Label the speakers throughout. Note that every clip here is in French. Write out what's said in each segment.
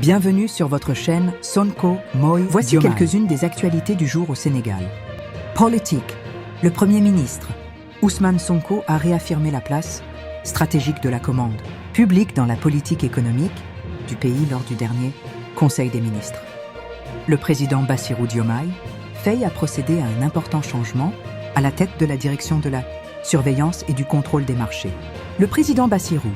Speaker 1: Bienvenue sur votre chaîne Sonko Moi. Voici
Speaker 2: Diomaye.
Speaker 1: quelques-unes des actualités du jour au Sénégal. Politique. Le Premier ministre, Ousmane Sonko, a réaffirmé la place stratégique de la commande publique dans la politique économique du pays lors du dernier Conseil des ministres. Le président Bassirou Diomaye Faye a procédé à un important changement à la tête de la direction de la surveillance et du contrôle des marchés. Le président Bassirou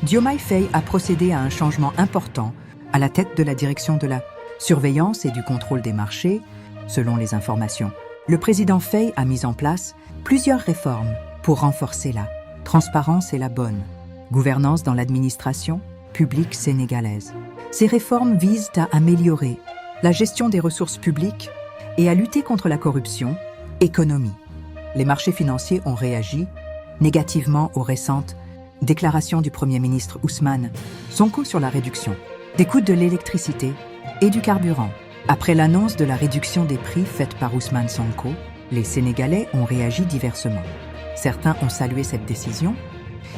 Speaker 1: Diomaye Faye a procédé à un changement important à la tête de la direction de la surveillance et du contrôle des marchés, selon les informations. Le président Faye a mis en place plusieurs réformes pour renforcer la transparence et la bonne gouvernance dans l'administration publique sénégalaise. Ces réformes visent à améliorer la gestion des ressources publiques et à lutter contre la corruption, économie. Les marchés financiers ont réagi négativement aux récentes déclarations du Premier ministre Ousmane Sonko sur la réduction des coûts de l'électricité et du carburant. Après l'annonce de la réduction des prix faite par Ousmane Sonko, les Sénégalais ont réagi diversement. Certains ont salué cette décision,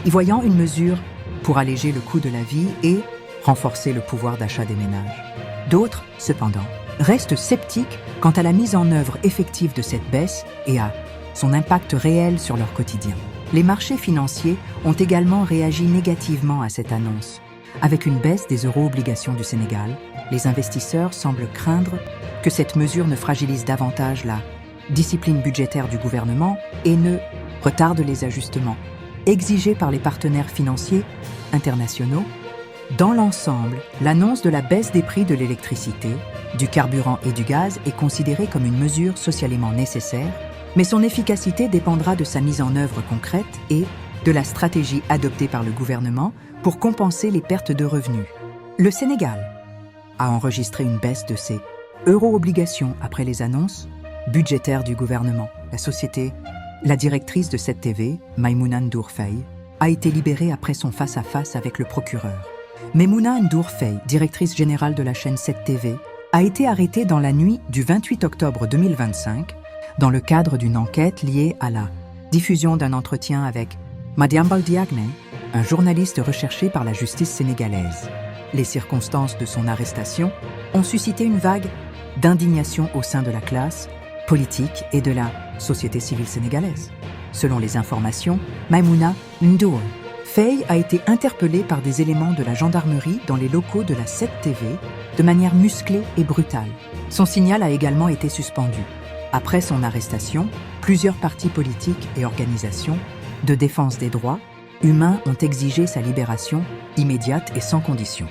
Speaker 1: y voyant une mesure pour alléger le coût de la vie et renforcer le pouvoir d'achat des ménages. D'autres, cependant, restent sceptiques quant à la mise en œuvre effective de cette baisse et à son impact réel sur leur quotidien. Les marchés financiers ont également réagi négativement à cette annonce. Avec une baisse des euro-obligations du Sénégal, les investisseurs semblent craindre que cette mesure ne fragilise davantage la discipline budgétaire du gouvernement et ne retarde les ajustements exigés par les partenaires financiers internationaux. Dans l'ensemble, l'annonce de la baisse des prix de l'électricité, du carburant et du gaz est considérée comme une mesure socialement nécessaire, mais son efficacité dépendra de sa mise en œuvre concrète et de la stratégie adoptée par le gouvernement pour compenser les pertes de revenus. Le Sénégal a enregistré une baisse de ses euro-obligations après les annonces budgétaires du gouvernement. La directrice de cette TV, Maïmouna Ndour Faye, a été libérée après son face-à-face avec le procureur. Maïmouna Ndour Faye, directrice générale de la chaîne 7 TV, a été arrêtée dans la nuit du 28 octobre 2025 dans le cadre d'une enquête liée à la diffusion d'un entretien avec Madiambal Diagne, un journaliste recherché par la justice sénégalaise. Les circonstances de son arrestation ont suscité une vague d'indignation au sein de la classe politique et de la société civile sénégalaise. Selon les informations, Maïmouna Ndour Faye a été interpellée par des éléments de la gendarmerie dans les locaux de la 7 TV de manière musclée et brutale. Son signal a également été suspendu. Après son arrestation, plusieurs partis politiques et organisations de défense des droits humains ont exigé sa libération immédiate et sans condition.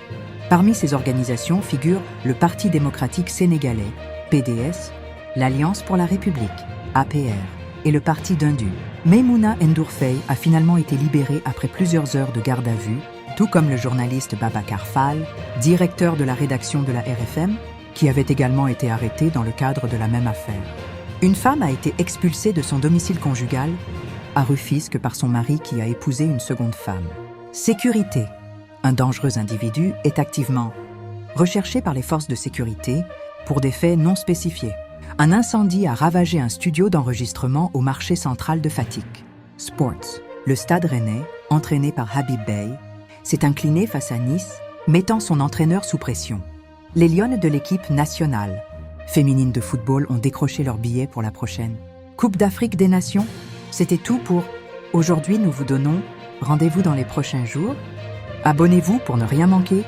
Speaker 1: Parmi ces organisations figurent le Parti démocratique sénégalais, PDS, l'Alliance pour la République, APR, et le Parti d'Indu. Maïmouna Ndour Faye a finalement été libérée après plusieurs heures de garde à vue, tout comme le journaliste Babacar Fall, directeur de la rédaction de la RFM, qui avait également été arrêté dans le cadre de la même affaire. Une femme a été expulsée de son domicile conjugal à Rufisque par son mari qui a épousé une seconde femme. Sécurité. Un dangereux individu est activement recherché par les forces de sécurité pour des faits non spécifiés. Un incendie a ravagé un studio d'enregistrement au marché central de Fatick. Sports. Le Stade Rennais, entraîné par Habib Beye, s'est incliné face à Nice, mettant son entraîneur sous pression. Les Lionnes de l'équipe nationale féminine de football ont décroché leur billet pour la prochaine Coupe d'Afrique des Nations. C'était tout pour aujourd'hui. Nous vous donnons rendez-vous dans les prochains jours. Abonnez-vous pour ne rien manquer.